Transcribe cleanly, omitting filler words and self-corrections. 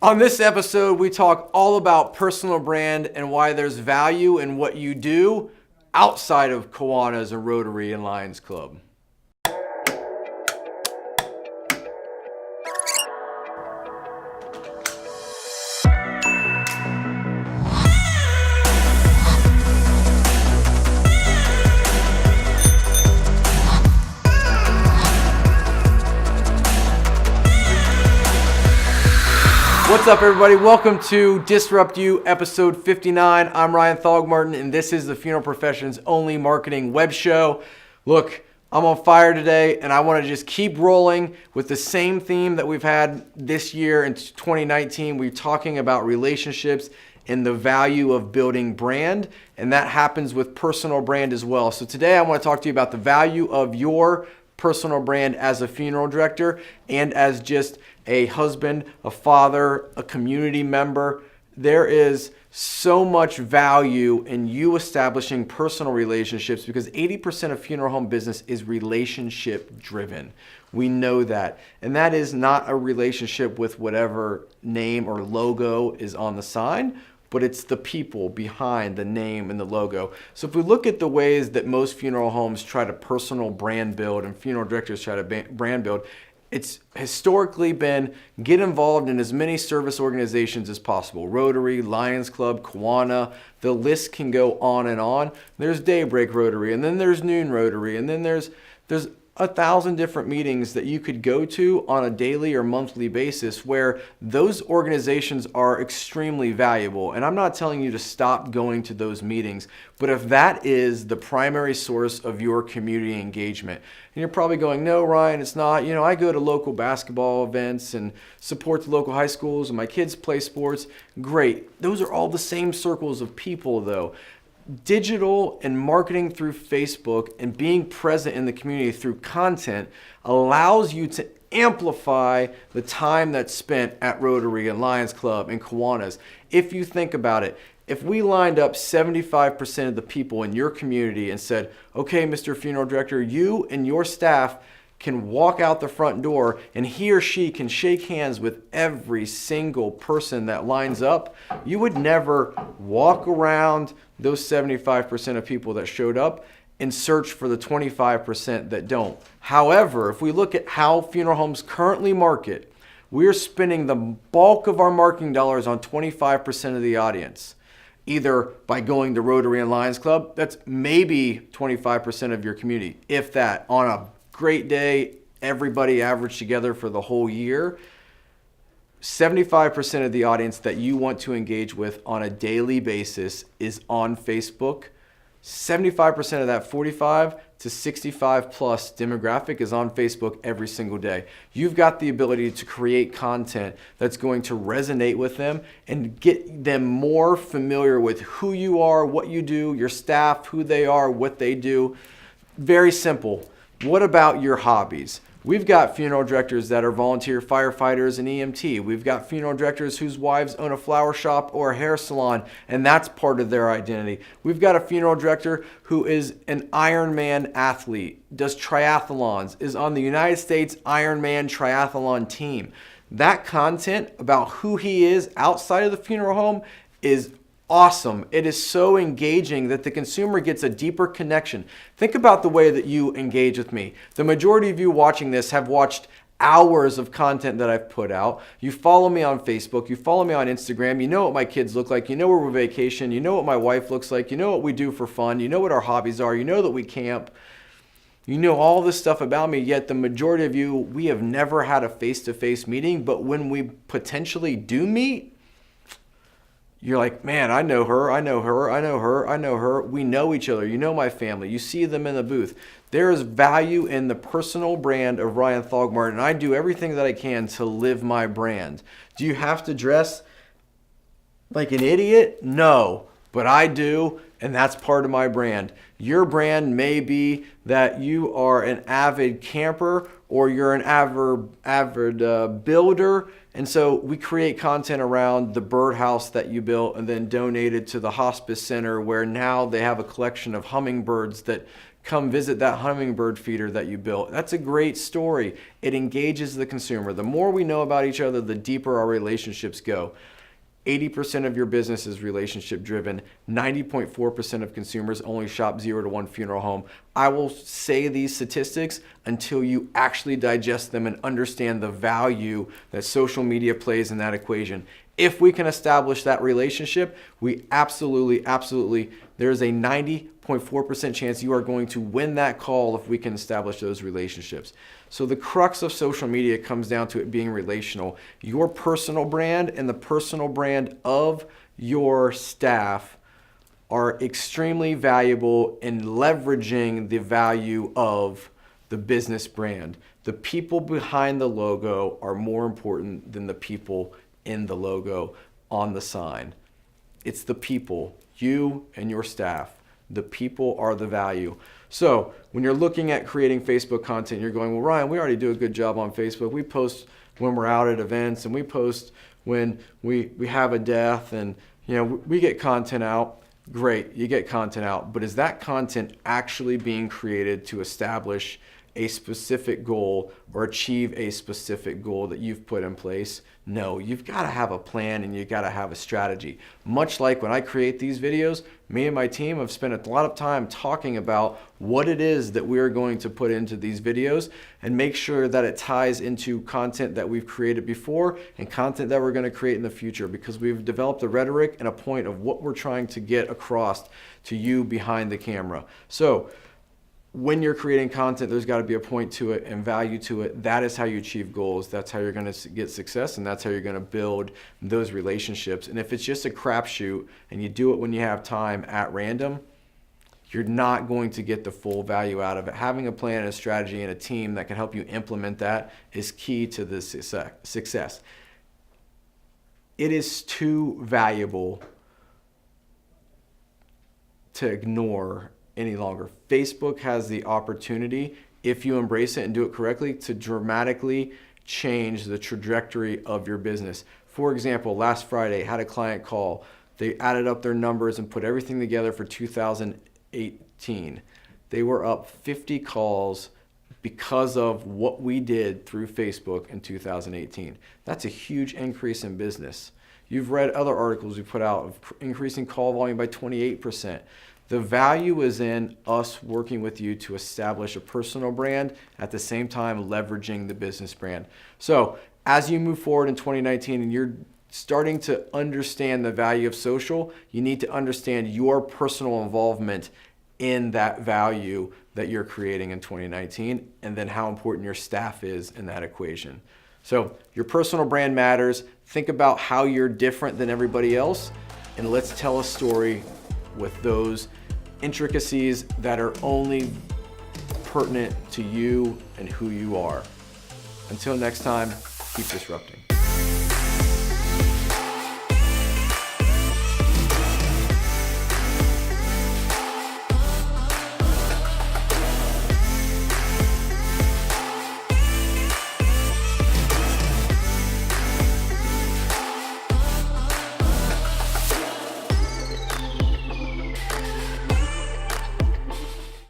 On this episode, we talk all about personal brand and why there's value in what you do outside of Kiwanis and Rotary and Lions Club. What's up, everybody? Welcome to DISRUPTu, episode 59. I'm Ryan Thogmartin, and this is the Funeral Profession's only marketing web show. Look, I'm on fire today, and I want to just keep rolling with the same theme that we've had this year in 2019. We're talking about relationships and the value of building brand, and that happens with personal brand as well. So today I want to talk to you about the value of your personal brand as a funeral director and as just a husband, a father, a community member. There is so much value in you establishing personal relationships because 80% of funeral home business is relationship driven. We know that. And that is not a relationship with whatever name or logo is on the sign, but it's the people behind the name and the logo. So if we look at the ways that most funeral homes try to personal brand build and funeral directors try to brand build, it's historically been get involved in as many service organizations as possible. Rotary, Lions Club, Kiwanis, the list can go on and on. There's Daybreak Rotary, and then there's Noon Rotary, and then there's 1,000 different meetings that you could go to on a daily or monthly basis where those organizations are extremely valuable. And I'm not telling you to stop going to those meetings, but if that is the primary source of your community engagement, and you're probably going, no, Ryan, it's not. You know, I go to local basketball events and support the local high schools and my kids play sports. Great. Those are all the same circles of people though. Digital and marketing through Facebook and being present in the community through content allows you to amplify the time that's spent at Rotary and Lions Club and Kiwanis. If you think about it, if we lined up 75% of the people in your community and said, okay, Mr. Funeral Director, you and your staff can walk out the front door and he or she can shake hands with every single person that lines up, you would never walk around those 75% of people that showed up and search for the 25% that don't. However, if we look at how funeral homes currently market, we're spending the bulk of our marketing dollars on 25% of the audience. Either by going to Rotary and Lions Club, that's maybe 25% of your community, if that. On a great day, everybody averaged together for the whole year, 75% of the audience that you want to engage with on a daily basis is on Facebook. 75% of that 45 to 65 plus demographic is on Facebook every single day. You've got the ability to create content that's going to resonate with them and get them more familiar with who you are, what you do, your staff, who they are, what they do. Very simple. What about your hobbies? We've got funeral directors that are volunteer firefighters and EMT. We've got funeral directors whose wives own a flower shop or a hair salon, and that's part of their identity. We've got a funeral director who is an Ironman athlete, does triathlons, is on the United States Ironman triathlon team. That content about who he is outside of the funeral home is awesome. It is so engaging that the consumer gets a deeper connection. Think about the way that you engage with me. The majority of you watching this have watched hours of content that I've put out. You follow me on Facebook, you follow me on Instagram, you know what my kids look like, you know where we're vacation, you know what my wife looks like, you know what we do for fun, you know what our hobbies are, you know that we camp. You know all this stuff about me, yet the majority of you, we have never had a face-to-face meeting, but when we potentially do meet, you're like, man, I know her, I know her, I know her, I know her. We know each other. You know my family. You see them in the booth. There is value in the personal brand of Ryan Thogmartin, and I do everything that I can to live my brand. Do you have to dress like an idiot? No, but I do, and that's part of my brand. Your brand may be that you are an avid camper or you're an avid builder. And so we create content around the birdhouse that you built and then donated to the hospice center where now they have a collection of hummingbirds that come visit that hummingbird feeder that you built. That's a great story. It engages the consumer. The more we know about each other, the deeper our relationships go. 80% of your business is relationship driven. 90.4% of consumers only shop 0 to 1 funeral home. I will say these statistics until you actually digest them and understand the value that social media plays in that equation. If we can establish that relationship, we absolutely, there's a 90.4% chance you are going to win that call if we can establish those relationships. So the crux of social media comes down to it being relational. Your personal brand and the personal brand of your staff are extremely valuable in leveraging the value of the business brand. The people behind the logo are more important than the people in the logo on the sign. It's the people, you and your staff. The people are the value. So when you're looking at creating Facebook content, you're going, well, Ryan, we already do a good job on Facebook. We post when we're out at events, and we post when we have a death, and we get content out. Great, you get content out, but is that content actually being created to establish a specific goal or achieve a specific goal that you've put in place? No, you've got to have a plan and you've got to have a strategy. Much like when I create these videos, me and my team have spent a lot of time talking about what it is that we're going to put into these videos and make sure that it ties into content that we've created before and content that we're going to create in the future, because we've developed a rhetoric and a point of what we're trying to get across to you behind the camera. So when you're creating content, there's got to be a point to it and value to it. That is how you achieve goals. That's how you're going to get success, and that's how you're going to build those relationships. And if it's just a crapshoot and you do it when you have time at random, you're not going to get the full value out of it. Having a plan and a strategy and a team that can help you implement that is key to the success. It is too valuable to ignore any longer. Facebook has the opportunity, if you embrace it and do it correctly, to dramatically change the trajectory of your business. For example, last Friday, I had a client call. They added up their numbers and put everything together for 2018. They were up 50 calls because of what we did through Facebook in 2018. That's a huge increase in business. You've read other articles we put out of increasing call volume by 28%. The value is in us working with you to establish a personal brand, at the same time leveraging the business brand. So as you move forward in 2019 and you're starting to understand the value of social, you need to understand your personal involvement in that value that you're creating in 2019, and then how important your staff is in that equation. So your personal brand matters. Think about how you're different than everybody else, and let's tell a story with those intricacies that are only pertinent to you and who you are. Until next time, keep disrupting.